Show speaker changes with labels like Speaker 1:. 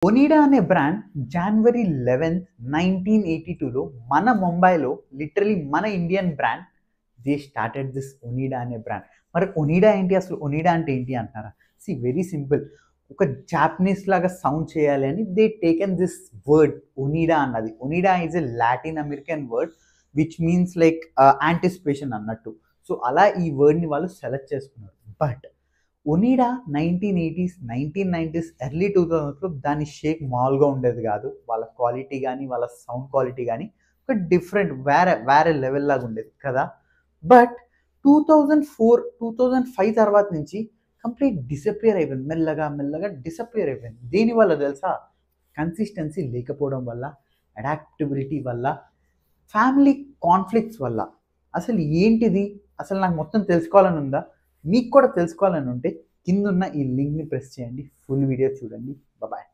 Speaker 1: ఒనిడా అనే బ్రాండ్ జనవరి 11th 1982లో మన ముంబైలో లిటరలీ మన Indian brand they started this Onida అనే బ్రాండ్. మరి ఒనిడా ఏంటి, అసలు ఒనిడా అంటే ఏంటి అంటారా? See very simple. ఒక జాపనీస్ లాగా సౌండ్ చేయాలి అని they taken this word Onida అన్నది. Onida is a Latin American word which means like anticipation అన్నట్టు. సో అలా ఈ వర్డ్ని వాళ్ళు సెలెక్ట్ చేసుకున్నారు. But Onida 1980s 1990s early 2000లో దాని షేక్ మామూలుగా ఉండేది కాదు. వాళ్ళ క్వాలిటీ కానీ వాళ్ళ సౌండ్ క్వాలిటీ కానీ ఒక డిఫరెంట్ వేరే వేరే లెవెల్ లాగా ఉండేది కదా. బట్ 2004 2005 తర్వాత నుంచి కంప్లీట్ డిసపియర్ అయిపోయింది. మెల్లగా మెల్లగా డిసపియర్ అయిపోయింది. దేనివల్ల తెలుసా? కన్సిస్టెన్సీ లేకపోవడం వల్ల, అడాప్టబిలిటీ వల్ల, ఫ్యామిలీ కాన్ఫ్లిక్ట్స్ వల్ల. అసలు ఏంటిది, అసలు నాకు మొత్తం తెలుసుకోవాలని ఉందా? మీకు కూడా తెలుసుకోవాలని ఉంటే కిందున్న ఈ లింక్ని ప్రెస్ చేయండి, ఫుల్ వీడియో చూడండి. బాయ్.